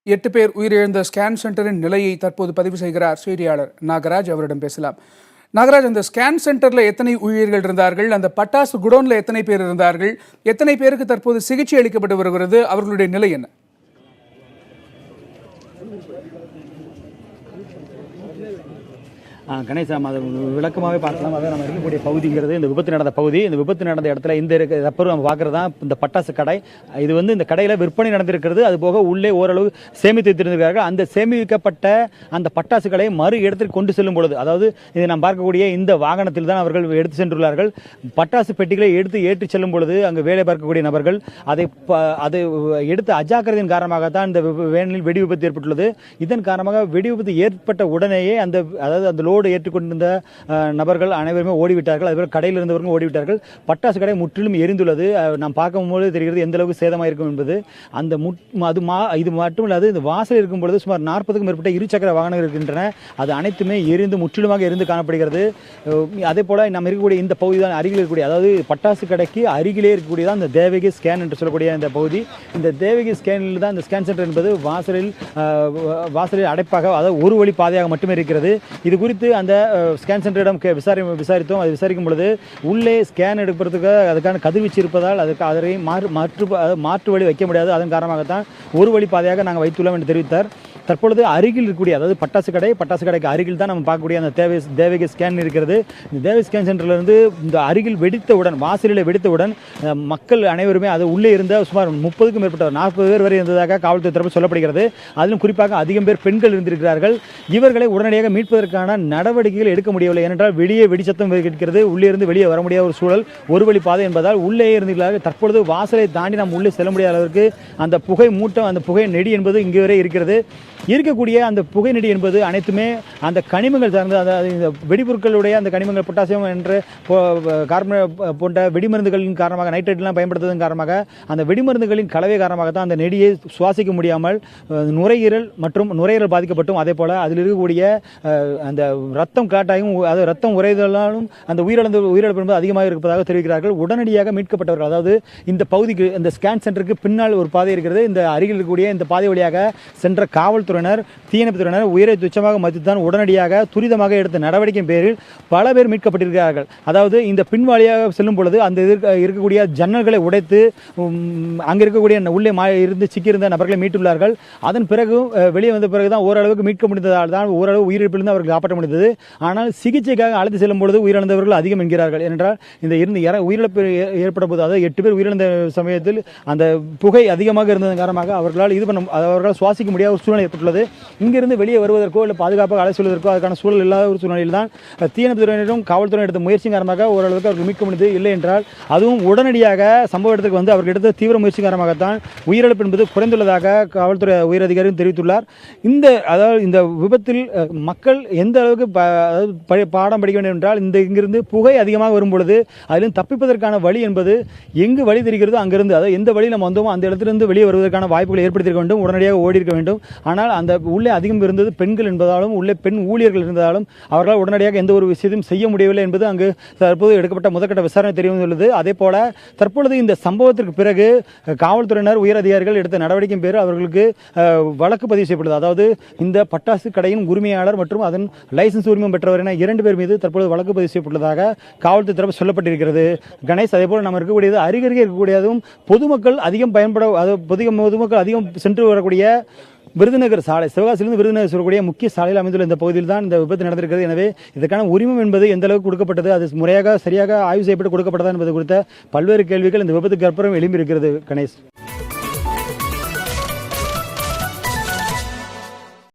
8 பேர் உயிரிழந்த ஸ்கேன் சென்டரின் நிலையை தற்போது பதிவு செய்கிறார் செய்தியாளர் நாகராஜ். அவரிடம் பேசலாம். நாகராஜ், அந்த ஸ்கேன் சென்டர்ல எத்தனை ஊழியர்கள் இருந்தார்கள்? அந்த பட்டாசு குடோன்ல எத்தனை பேர் இருந்தார்கள்? எத்தனை பேருக்கு தற்போது சிகிச்சை அளிக்கப்பட்டு வருகிறது? அவர்களுடைய நிலை என்ன? கணேஷ், அதை விளக்கமாகவே பார்க்கலாம். அதாவது நம்ம இருக்கக்கூடிய பகுதிங்கிறது இந்த விபத்து நடந்த பகுதி. இந்த விபத்து நடந்த இடத்துல இந்த அப்புறம் நம்ம பார்க்குறது தான் இந்த பட்டாசு கடை. இது இந்த கடையில் விற்பனை நடந்திருக்கிறது. அது போக உள்ளே ஓரளவு சேமித்து வைத்திருந்திருக்கார்கள். அந்த சேமிக்கப்பட்ட அந்த பட்டாசு கடையை மறு இடத்திற்கு கொண்டு செல்லும் பொழுது, அதாவது இதை நாம் பார்க்கக்கூடிய இந்த வாகனத்தில் தான் அவர்கள் எடுத்து சென்றுள்ளார்கள். பட்டாசு பெட்டிகளை ஏற்றி செல்லும் பொழுது அங்கு வேலை பார்க்கக்கூடிய நபர்கள் அதை எடுத்து அஜாக்கிரதையின் காரணமாகத்தான் இந்த வேனில் வெடி விபத்து ஏற்பட்டுள்ளது. இதன் காரணமாக வெடி விபத்து ஏற்பட்ட உடனேயே அந்த லோடு ஏற்றுக்கொண்டிருந்த நபர்கள் அனைவருமே ஓடிவிட்டார்கள். அதுபோல் கடையில் இருந்தவர்கள் ஓடிவிட்டார்கள். பட்டாசு கடை முற்றிலும் எரிந்துள்ளது. நாம் பார்க்கும்போது தெரிகிறது எந்த அளவுக்கு சேதமாயிருக்கும் என்பது. இது மட்டும் இல்லாது இந்த வாசல் இருக்கும் பொழுது சுமார் 40க்கும் மேற்பட்ட இருசக்கர வாகனங்கள் இருக்கின்றன. அது அனைத்துமே எரிந்து முற்றிலுமாக எரிந்து காணப்படுகிறது. அதே போல நம்ம இருக்கக்கூடிய இந்த பகுதி தான் அருகில் இருக்கக்கூடிய, அதாவது பட்டாசு கடைக்கு அருகிலே இருக்கக்கூடியதான் இந்த தேவகி ஸ்கேன் என்று சொல்லக்கூடிய இந்த பகுதி. இந்த தேவகி ஸ்கேனில் தான் இந்த ஸ்கேன் சென்டர் என்பது வாசலில் அடைப்பாக, அதாவது ஒரு வழி பாதையாக மட்டுமே இருக்கிறது. இது குறித்து அந்த ஸ்கேன் சென்டரிடம் விசாரித்தோம். அது விசாரிக்கும் பொழுது உள்ளே ஸ்கேன் எடுப்பதற்கு அதுக்கான கதிர்வீச்சு இருப்பதால் அதை மாற்று வழி வைக்க முடியாது. அதன் காரணமாகத்தான் ஒரு வழி பாதையாக நாங்கள் வைத்துள்ளோம் என்று தெரிவித்தார். தற்பொழுது அருகில் இருக்கக்கூடிய, அதாவது பட்டாசு கடைக்கு அருகில் தான் நம்ம பார்க்கக்கூடிய அந்த தேவகி ஸ்கேன் இருக்கிறது. இந்த தேவகி ஸ்கேன் சென்டர்லேருந்து இந்த அருகில் வெடித்தவுடன், வாசலில் வெடித்தவுடன் மக்கள் அனைவருமே அது உள்ளே இருந்த சுமார் 30க்கும் மேற்பட்ட 40 பேர் வரை இருந்ததாக காவல்துறை தரப்பு சொல்லப்படுகிறது. அதிலும் குறிப்பாக அதிகம் பேர் பெண்கள் இருந்திருக்கிறார்கள். இவர்களை உடனடியாக மீட்பதற்கான நடவடிக்கைகள் எடுக்க முடியவில்லை. ஏனென்றால் வெளியே வெடிச்சத்தம் இருக்கிறது. உள்ளே இருந்து வெளியே வர முடியாத ஒரு சூழல், ஒரு வழி பாதை என்பதால் உள்ளே இருந்திருக்கிறார்கள். தற்பொழுது வாசலை தாண்டி நாம் உள்ளே செல்ல முடியாத அளவிற்கு அந்த புகை மூட்டம், அந்த புகை நெடி என்பது இங்கே வரை இருக்கிறது. இருக்கக்கூடிய அந்த புகை நெடி என்பது அனைத்துமே அந்த கனிமங்கள் சார்ந்து, அதாவது இந்த வெடிபொருட்களுடைய அந்த கனிமங்கள், பொட்டாசியம் என்ற கார்பன் போன்ற வெடிமருந்துகளின் காரணமாக, நைட்ரேட்லாம் பயன்படுத்துவதன் காரணமாக அந்த வெடிமருந்துகளின் கலவை காரணமாக தான் அந்த நெடியை சுவாசிக்க முடியாமல் நுரையீரல் பாதிக்கப்பட்டும், அதே போல் அதில் இருக்கக்கூடிய அந்த ரத்தம் கிளாட்டாயும், அது ரத்தம் உறைதலாலும் அந்த உயிரிழப்பு என்பது அதிகமாக இருப்பதாக தெரிவிக்கிறார்கள். உடனடியாக மீட்கப்பட்டவர்கள், அதாவது இந்த பகுதிக்கு, இந்த ஸ்கேன் சென்டருக்கு பின்னால் ஒரு பாதை இருக்கிறது. இந்த அருகில் இருக்கக்கூடிய இந்த பாதை வழியாக சென்ற காவல்துறையினர், தீயணைப்புத்துறையினர் உயிரை துச்சமாக மதித்துதான் உடனடியாக துரிதமாக எடுத்த நடவடிக்கை பேரில் பல பேர் மீட்கப்பட்டிருக்கிறார்கள். அதாவது இந்த பின்வாளியாக செல்லும் பொழுது அந்த இருக்கக்கூடிய ஜன்னல்களை உடைத்து அங்கே இருக்கக்கூடிய உள்ளே இருந்து சிக்கியிருந்த நபர்களை மீட்டுள்ளார்கள். அதன் பிறகு வெளியே வந்த பிறகுதான் ஓரளவுக்கு மீட்க முடிந்ததால் தான் ஓரளவு உயிரிழப்பிலிருந்து அவர்கள் காப்பாற்ற முடிந்தது. ஆனால் சிகிச்சைக்காக அழைத்து செல்லும் பொழுது உயிரிழந்தவர்கள் அதிகம் என்கிறார்கள். ஏனென்றால் இந்த உயிரிழப்பு ஏற்பட்ட போது, அதாவது 8 பேர் உயிரிழந்த சமயத்தில் அந்த புகை அதிகமாக இருந்ததன் காரணமாக அவர்களால் சுவாசிக்க முடியாத ஒரு சூழ்நிலை ஏற்பட்டுள்ளது. இங்கிருந்து வெளியே வருவதற்கோ இல்லை பாதுகாப்பாக அழைத்து செல்வதற்கோ அதுக்கான சூழல் இல்லாத ஒரு சூழ்நிலையில் தான் தீயணைப்புத்துறையினரும் காவல்துறை எடுத்த முயற்சி காரணமாக ஓரளவுக்கு அவர்கள் மீட்க முடிந்தது. இல்லை என்றால் அதுவும் உடனடியாக சம்பவ இடத்துக்கு அவர்கள் எடுத்த தீவிர முயற்சி காரணமாகத்தான் உயிரிழப்பு என்பது குறைந்துள்ளதாக காவல்துறை உயர் அதிகாரியும் தெரிவித்துள்ளார். இந்த விபத்தில் மக்கள் எந்த அளவுக்கு பாடம் படிக்க வேண்டும் என்றால், இங்கிருந்து புகை அதிகமாக வரும் பொழுது அதிலும் தப்பிப்பதற்கான வழி என்பது எங்கு வழி தெரிகிறதோ அங்கிருந்து, அதாவது எந்த வழி நம்ம வந்தோமோ அந்த இடத்திலிருந்து வெளியே வருவதற்கான வாய்ப்புகளை ஏற்படுத்தியிருக்க வேண்டும். உடனடியாக ஓடி இருக்க வேண்டும். ஆனால் அந்த உள்ளே அதிகம் இருந்தது பெண்கள் என்பதாலும், உள்ளே பெண் ஊழியர்கள் இருந்ததாலும் அவர்களால் உடனடியாக எந்த ஒரு விஷயத்தையும் செய்ய முடியவில்லை என்பது அங்கு தற்போது எடுக்கப்பட்ட முதற்கட்ட விசாரணை தெரிவித்துள்ளது. அதே போல தற்பொழுது இந்த சம்பவத்திற்கு பிறகு காவல்துறையினர் உயர் அதிகாரிகள் எடுத்த நடவடிக்கை பேர் அவர்களுக்கு வழக்கு பதிவு செய்யப்பட்டது. அதாவது இந்த பட்டாசு கடையின் உரிமையாளர் மற்றும் அதன் லைசன்ஸ் உரிமம் பெற்றவர் என 2 பேர் மீது தற்பொழுது வழக்கு பதிவு செய்யப்பட்டுள்ளதாக காவல்துறை தரப்பு சொல்லப்பட்டிருக்கிறது. கணேஷ், அதே போல நம்ம இருக்கக்கூடியது அருகருகே இருக்கக்கூடியதும் பொதுமக்கள் அதிகம் பொதுமக்கள் அதிகம் சென்று வரக்கூடிய விருதுநகர் சாலை, சிவகாசியிலிருந்து விருதுநகர் சொல்லக்கூடிய முக்கிய சாலையில் அமைந்துள்ள இந்த பகுதியில் தான் இந்த விபத்து நடந்திருக்கிறது. எனவே இதற்கான உரிமம் என்பது எந்த அளவுக்கு கொடுக்கப்பட்டது, அது முறையாக சரியாக ஆய்வு செய்யப்பட்டு கொடுக்கப்பட்டதா என்பது குறித்த பல்வேறு கேள்விகள் இந்த விபத்துக்கு அப்புறம் எழும்பியிருக்கிறது. கணேஷ்.